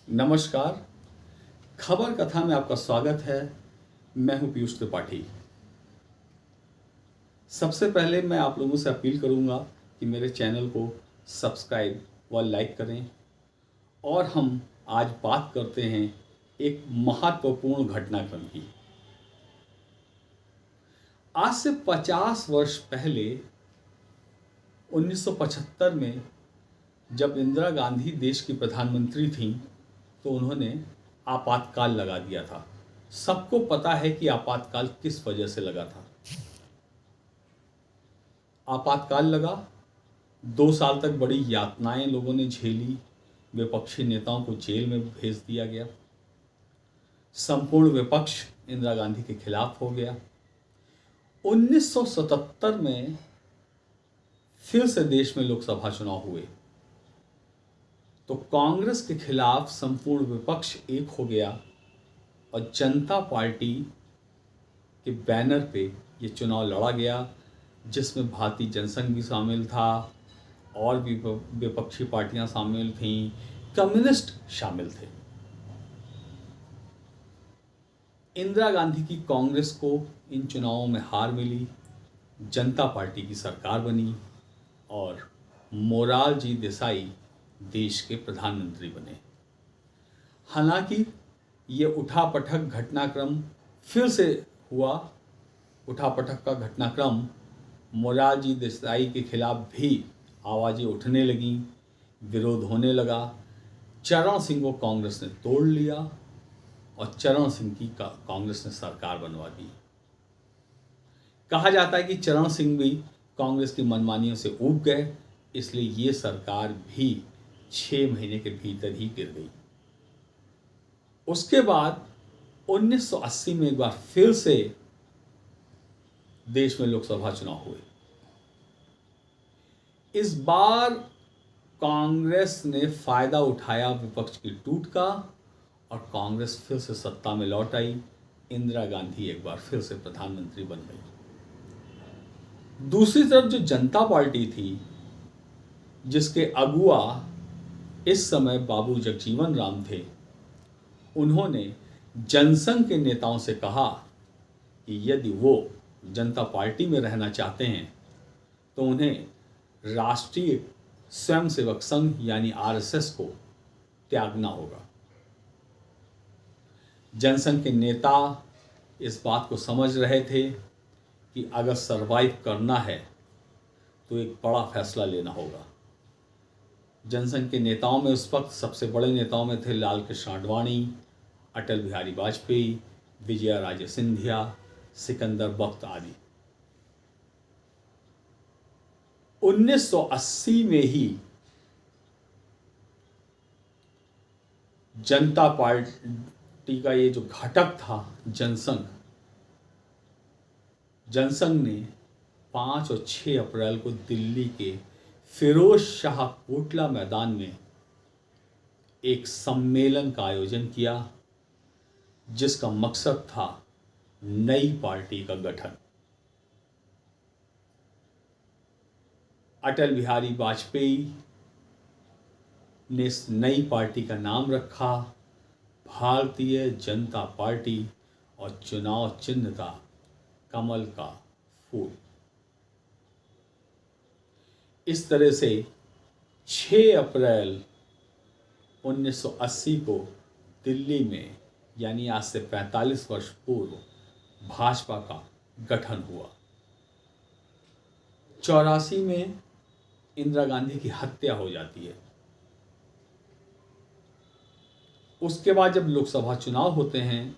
नमस्कार। खबर कथा में आपका स्वागत है। मैं हूं पीयूष त्रिपाठी। सबसे पहले मैं आप लोगों से अपील करूंगा कि मेरे चैनल को सब्सक्राइब व लाइक करें। और हम आज बात करते हैं एक महत्वपूर्ण घटनाक्रम की। आज से 50 वर्ष पहले 1975 में जब इंदिरा गांधी देश की प्रधानमंत्री थीं तो उन्होंने आपातकाल लगा दिया था। सबको पता है कि आपातकाल किस वजह से लगा था। आपातकाल लगा, 2 साल तक बड़ी यातनाएं लोगों ने झेली, विपक्षी नेताओं को जेल में भेज दिया गया, संपूर्ण विपक्ष इंदिरा गांधी के खिलाफ हो गया। 1977 में फिर से देश में लोकसभा चुनाव हुए तो कांग्रेस के खिलाफ संपूर्ण विपक्ष एक हो गया और जनता पार्टी के बैनर पे ये चुनाव लड़ा गया, जिसमें भारतीय जनसंघ भी शामिल था और भी विपक्षी पार्टियां शामिल थीं, कम्युनिस्ट शामिल थे। इंदिरा गांधी की कांग्रेस को इन चुनावों में हार मिली, जनता पार्टी की सरकार बनी और मोरारजी देसाई देश के प्रधानमंत्री बने। हालांकि ये उठापटक घटनाक्रम फिर से हुआ। उठापटक का घटनाक्रम मोरारजी देसाई के खिलाफ भी आवाज़ें उठने लगीं, विरोध होने लगा। चरण सिंह को कांग्रेस ने तोड़ लिया और चरण सिंह की कांग्रेस ने सरकार बनवा दी। कहा जाता है कि चरण सिंह भी कांग्रेस की मनमानियों से ऊब गए, इसलिए ये सरकार भी 6 महीने के भीतर ही गिर गई। उसके बाद 1980 में एक बार फिर से देश में लोकसभा चुनाव हुए। इस बार कांग्रेस ने फायदा उठाया विपक्ष की टूट का और कांग्रेस फिर से सत्ता में लौट आई। इंदिरा गांधी एक बार फिर से प्रधानमंत्री बन गई। दूसरी तरफ जो जनता पार्टी थी, जिसके अगुआ इस समय बाबू जगजीवन राम थे, उन्होंने जनसंघ के नेताओं से कहा कि यदि वो जनता पार्टी में रहना चाहते हैं तो उन्हें राष्ट्रीय स्वयंसेवक संघ यानी आरएसएस को त्यागना होगा। जनसंघ के नेता इस बात को समझ रहे थे कि अगर सरवाइव करना है तो एक बड़ा फैसला लेना होगा। जनसंघ के नेताओं में उस वक्त सबसे बड़े नेताओं में थे लाल कृष्ण आडवाणी, अटल बिहारी वाजपेयी, विजया राजे सिंधिया, सिकंदर बख्त आदि। 1980 में ही जनता पार्टी का ये जो घटक था जनसंघ ने 5 और 6 अप्रैल को दिल्ली के फिरोज शाह कोटला मैदान में एक सम्मेलन का आयोजन किया, जिसका मकसद था नई पार्टी का गठन। अटल बिहारी वाजपेयी ने इस नई पार्टी का नाम रखा भारतीय जनता पार्टी और चुनाव चिन्ह था कमल का फूल। इस तरह से 6 अप्रैल 1980 को दिल्ली में, यानी आज से 45 वर्ष पूर्व, भाजपा का गठन हुआ। 84 में इंदिरा गांधी की हत्या हो जाती है। उसके बाद जब लोकसभा चुनाव होते हैं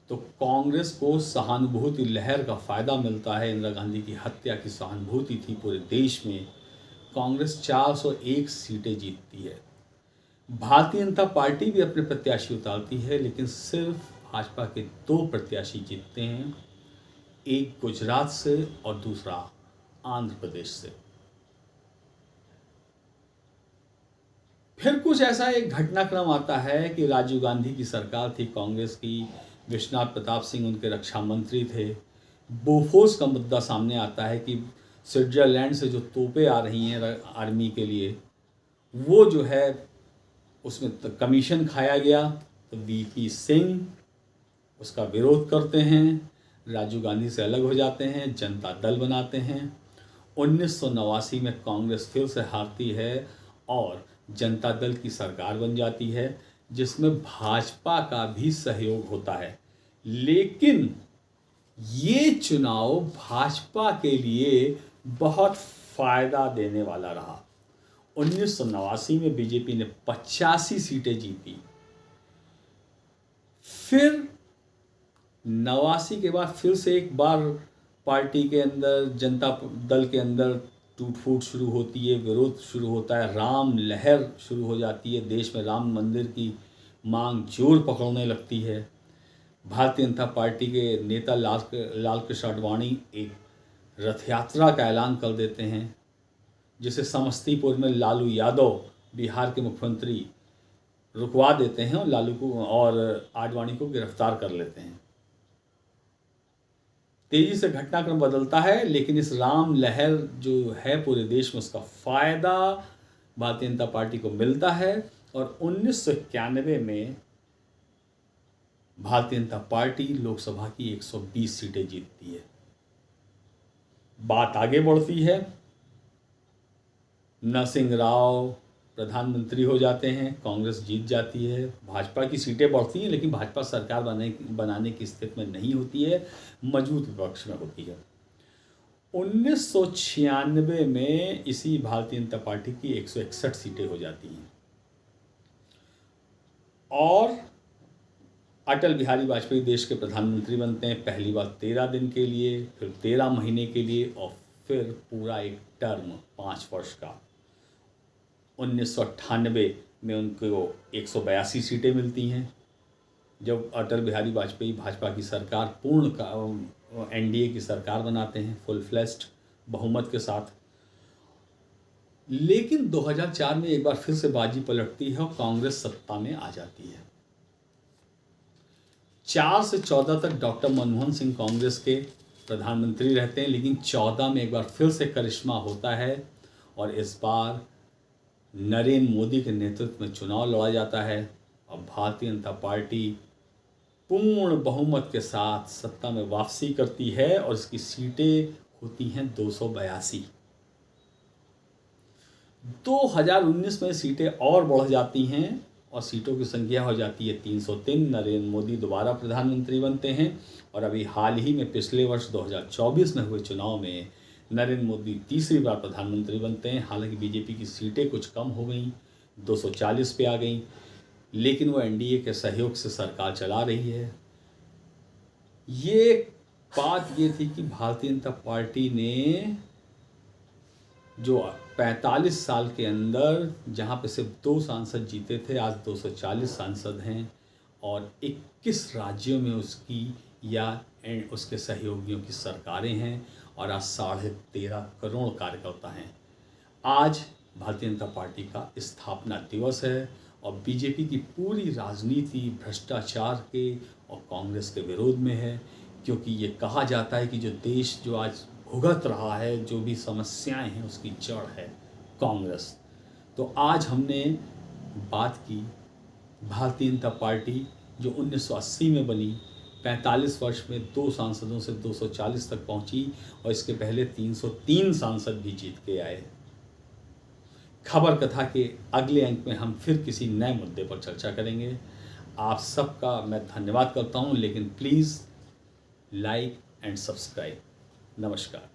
तो कांग्रेस को सहानुभूति लहर का फायदा मिलता है। इंदिरा गांधी की हत्या की सहानुभूति थी पूरे देश में। कांग्रेस 401 सीटें जीतती है। भारतीय जनता पार्टी भी अपने प्रत्याशी उतारती है, लेकिन सिर्फ भाजपा के 2 प्रत्याशी जीतते हैं, एक गुजरात से और दूसरा आंध्र प्रदेश से। फिर कुछ ऐसा एक घटनाक्रम आता है कि राजीव गांधी की सरकार थी कांग्रेस की, विश्वनाथ प्रताप सिंह उनके रक्षा मंत्री थे। बोफोर्स का मुद्दा सामने आता है कि स्विट्जरलैंड से जो तोपें आ रही हैं आर्मी के लिए, वो जो है उसमें तो कमीशन खाया गया, तो वीपी सिंह उसका विरोध करते हैं, राजीव गांधी से अलग हो जाते हैं, जनता दल बनाते हैं। 1989 में कांग्रेस फिर से हारती है और जनता दल की सरकार बन जाती है, जिसमें भाजपा का भी सहयोग होता है। लेकिन ये चुनाव भाजपा के लिए बहुत फायदा देने वाला रहा। 1989 में बीजेपी ने 85 सीटें जीती। फिर 89 के बाद फिर से एक बार पार्टी के अंदर, जनता दल के अंदर टूट फूट शुरू होती है, विरोध शुरू होता है, राम लहर शुरू हो जाती है, देश में राम मंदिर की मांग जोर पकड़ने लगती है। भारतीय जनता पार्टी के नेता लाल कृष्ण आडवाणी एक रथ यात्रा का ऐलान कर देते हैं, जिसे समस्तीपुर में लालू यादव, बिहार के मुख्यमंत्री, रुकवा देते हैं और लालू को और आडवाणी को गिरफ्तार कर लेते हैं। तेजी से घटनाक्रम बदलता है, लेकिन इस राम लहर जो है पूरे देश में, उसका फायदा भारतीय जनता पार्टी को मिलता है और 1991 में भारतीय जनता पार्टी लोकसभा की 120 सीटें जीतती है। बात आगे बढ़ती है, नरसिंह राव प्रधानमंत्री हो जाते हैं, कांग्रेस जीत जाती है, भाजपा की सीटें बढ़ती हैं, लेकिन भाजपा सरकार बनाने की स्थिति में नहीं होती है, मजबूत विपक्ष में होती है। 1996 में इसी भारतीय जनता पार्टी की 161 सीटें हो जाती हैं और अटल बिहारी वाजपेयी देश के प्रधानमंत्री बनते हैं, पहली बार 13 दिन के लिए, फिर 13 महीने के लिए और फिर पूरा एक टर्म 5 वर्ष का। 1998 में उनको 182 सीटें मिलती हैं, जब अटल बिहारी वाजपेयी भाजपा की सरकार पूर्ण का एनडीए की सरकार बनाते हैं, फुल फ्लेश्ड बहुमत के साथ। लेकिन 2004 में एक बार फिर से बाजी पलटती है और कांग्रेस सत्ता में आ जाती है। 4 से 14 तक डॉक्टर मनमोहन सिंह कांग्रेस के प्रधानमंत्री रहते हैं, लेकिन 14 में एक बार फिर से करिश्मा होता है और इस बार नरेंद्र मोदी के नेतृत्व में चुनाव लड़ा जाता है और भारतीय जनता पार्टी पूर्ण बहुमत के साथ सत्ता में वापसी करती है और इसकी सीटें होती हैं 282। 2019 में सीटें और बढ़ जाती हैं और सीटों की संख्या हो जाती है 303। नरेंद्र मोदी दोबारा प्रधानमंत्री बनते हैं और अभी हाल ही में पिछले वर्ष 2024 में हुए चुनाव में नरेंद्र मोदी तीसरी बार प्रधानमंत्री बनते हैं। हालांकि बीजेपी की सीटें कुछ कम हो गई, 240 पे आ गई, लेकिन वो एनडीए के सहयोग से सरकार चला रही है। ये बात ये थी कि भारतीय जनता पार्टी ने जो 45 साल के अंदर, जहाँ पे सिर्फ 2 सांसद जीते थे, आज 240 सांसद हैं और 21 राज्यों में उसकी या उसके सहयोगियों की सरकारें हैं और आज 13.5 करोड़ कार्यकर्ता हैं। आज भारतीय जनता पार्टी का स्थापना दिवस है और बीजेपी की पूरी राजनीति भ्रष्टाचार के और कांग्रेस के विरोध में है, क्योंकि ये कहा जाता है कि जो देश जो आज भुगत रहा है, जो भी समस्याएं हैं, उसकी जड़ है कांग्रेस। तो आज हमने बात की भारतीय जनता पार्टी जो 1980 में बनी, 45 वर्ष में 2 सांसदों से 240 तक पहुंची और इसके पहले 303 सांसद भी जीत के आए। खबर कथा के अगले अंक में हम फिर किसी नए मुद्दे पर चर्चा करेंगे। आप सबका मैं धन्यवाद करता हूं, लेकिन प्लीज़ लाइक एंड सब्सक्राइब। नमस्कार।